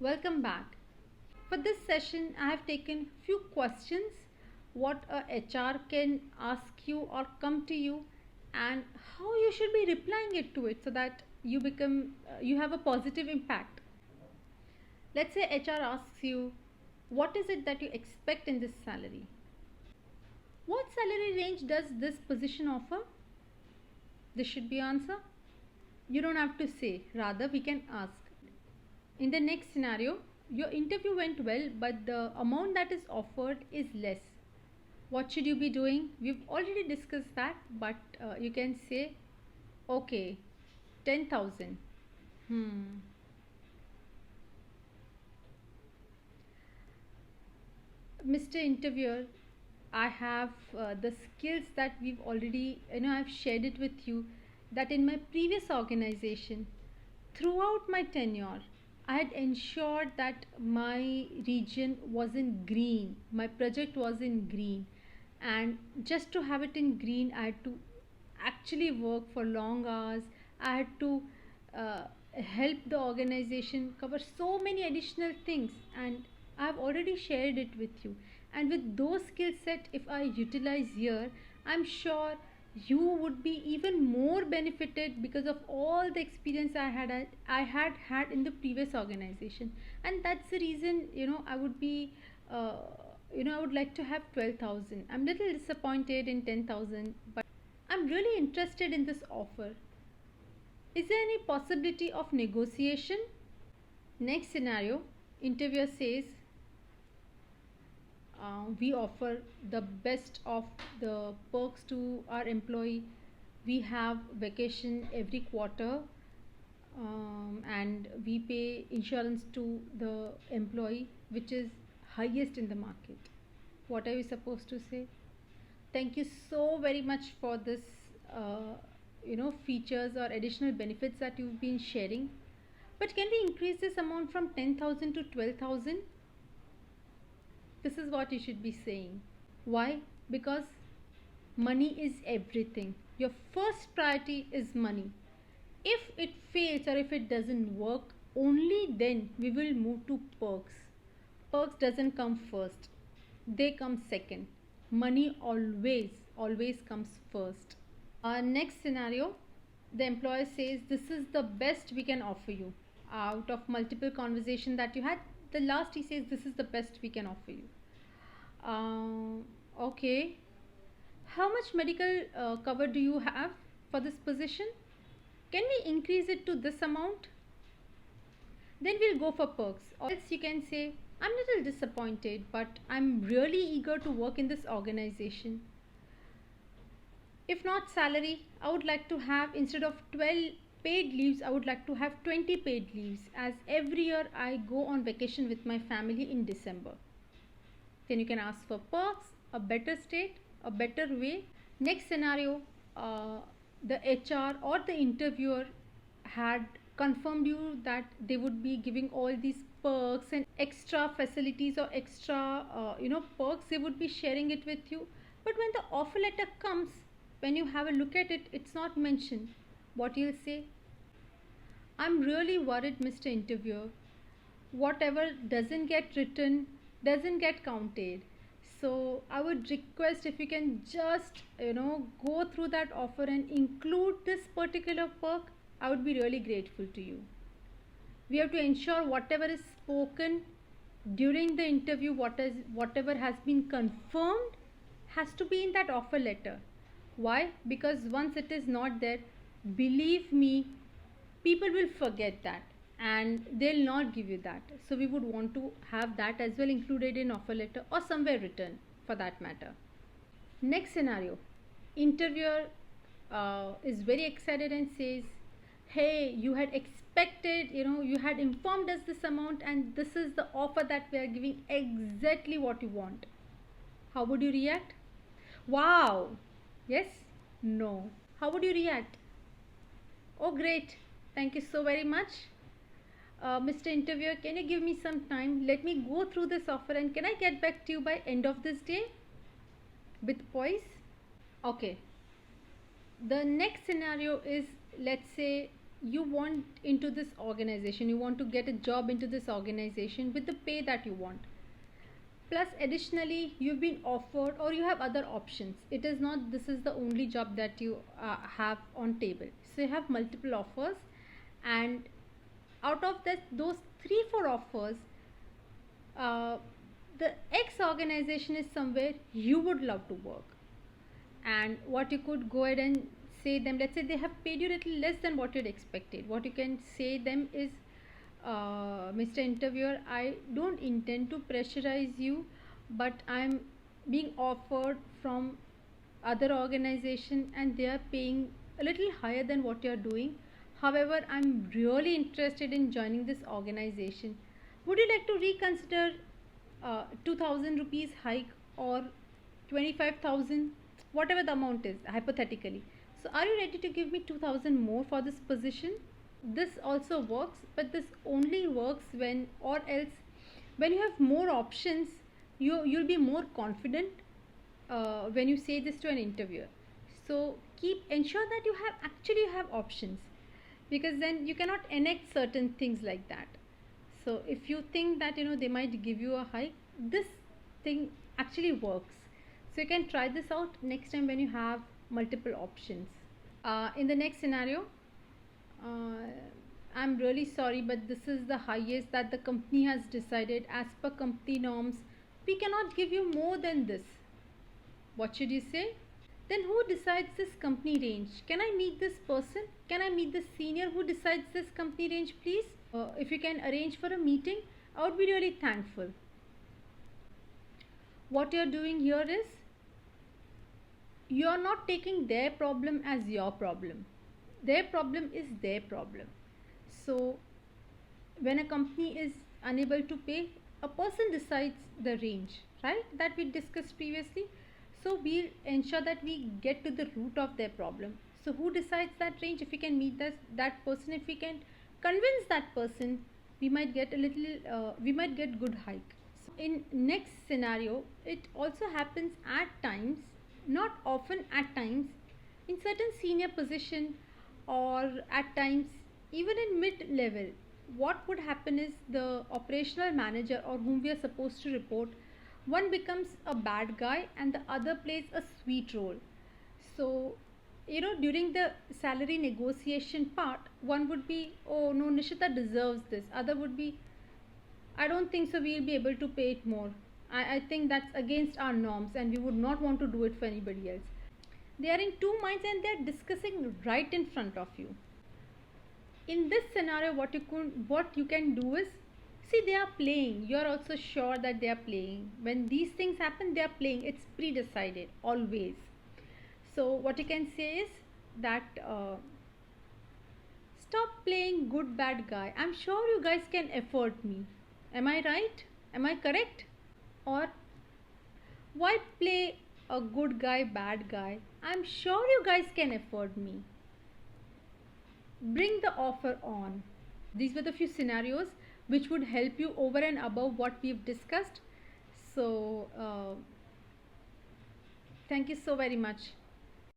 Welcome back. For this session, I have taken few questions what a HR can ask you or come to you and how you should be replying it to it so that you have a positive impact. Let's say HR asks you, what is it that you expect in this salary? What salary range does this position offer? This should be answer. You don't have to say, rather we can ask. In the next scenario, your interview went well, but the amount that is offered is less. What should you be doing? We've already discussed that, but you can say, okay, 10,000. Hmm. Mr. Interviewer, I have the skills that we've already, I've shared it with you that in my previous organization, throughout my tenure, I had ensured that my region was in green, my project was in green, and just to have it in green, I had to actually work for long hours. I had to uh, help the organization cover so many additional things, and I've already shared it with you. And with those skill set, if I utilize here, I'm sure you would be even more benefited because of all the experience I had in the previous organization. And that's the reason I would be uh, I would like to have 12,000. I'm little disappointed in 10,000, but I'm really interested in this offer. Is there any possibility of negotiation? Next scenario, interviewer says, we offer the best of the perks to our employee. We have vacation every quarter, and we pay insurance to the employee, which is highest in the market. What are we supposed to say? Thank you so very much for this features or additional benefits that you've been sharing, but can we increase this amount from 10,000 to 12,000? This is what you should be saying. Why? Because money is everything. Your first priority is money. If it fails or if it doesn't work, only then we will move to perks. Perks doesn't come first, they come second. Money always comes first. Next scenario, the employer says, this is the best we can offer you. Out of multiple conversation that you had, the last he says, this is the best we can offer you. Okay, how much medical cover do you have for this position? Can we increase it to this amount? Then we'll go for perks. Or else you can say, I'm a little disappointed, but I'm really eager to work in this organization. If not salary, I would like to have, instead of 12 paid leaves, I would like to have 20 paid leaves, as every year I go on vacation with my family in December. Then you can ask for perks, a better state, a better way. Next scenario, the HR or the interviewer had confirmed you that they would be giving all these perks and extra facilities or extra perks. They would be sharing it with you, but when the offer letter comes, when you have a look at it, it's not mentioned. What you'll say? I'm really worried, Mr. Interviewer. Whatever doesn't get written doesn't get counted. So I would request if you can just go through that offer and include this particular perk. I would be really grateful to you. We have to ensure whatever is spoken during the interview, whatever has been confirmed, has to be in that offer letter. Why? Because once it is not there, believe me, people will forget that and they'll not give you that. So we would want to have that as well included in offer letter or somewhere written for that matter. Next scenario, interviewer is very excited and says, hey, you had expected, you had informed us this amount and this is the offer that we are giving, exactly what you want. How would you react? Wow. Yes? No. How would you react? Oh, great. Thank you so very much. Mr. Interviewer, can you give me some time? Let me go through this offer and can I get back to you by end of this day with poise? Okay. The next scenario is, let's say you want into this organization, you want to get a job into this organization with the pay that you want, plus additionally you've been offered or you have other options. It is not this is the only job that you have on table, so you have multiple offers, and out of those 3-4 offers, uh, the X organization is somewhere you would love to work. And what you could go ahead and say them, let's say they have paid you a little less than what you'd expected, what you can say them is, Mr. Interviewer, I don't intend to pressurize you, but I'm being offered from other organization and they are paying a little higher than what you're doing. However, I'm really interested in joining this organization. Would you like to reconsider 2000 rupees hike or 25,000, whatever the amount is, hypothetically? So, are you ready to give me 2000 more for this position? This also works, but this only works when, or else when you have more options, you'll be more confident when you say this to an interviewer. So ensure that you have options, because then you cannot enact certain things like that. So if you think that they might give you a hike, this thing actually works. So you can try this out next time when you have multiple options. In the next scenario, I'm really sorry, but this is the highest that the company has decided. As per company norms, we cannot give you more than this. What should you say? Then who decides this company range? Can I meet this person? Can I meet the senior who decides this company range, please? If you can arrange for a meeting, I would be really thankful. What you're doing here is, you're not taking their problem as your problem. Their problem is their problem. So when a company is unable to pay, a person decides the range, right? That we discussed previously. So we'll ensure that we get to the root of their problem. So who decides that range? If we can meet that person, if we can convince that person, we might get good hike. So in next scenario, it also happens at times, not often, at times, in certain senior position, or at times even in mid level. What would happen is, the operational manager or whom we are supposed to report, one becomes a bad guy and the other plays a sweet role. So during the salary negotiation part, one would be, oh no, Nishita deserves this. Other would be, I don't think so, we'll be able to pay it more. I think that's against our norms and we would not want to do it for anybody else. They are in two minds and they are discussing right in front of you. In this scenario, what you can do is, see, they are playing. You are also sure that they are playing. When these things happen, they are playing. It's pre-decided always. So what you can say is that, stop playing good bad guy. I'm sure you guys can afford me. Am I right? Am I correct? Or, why play a good guy bad guy? I'm sure you guys can afford me. Bring the offer on. These were the few scenarios which would help you over and above what we've discussed. So thank you so very much.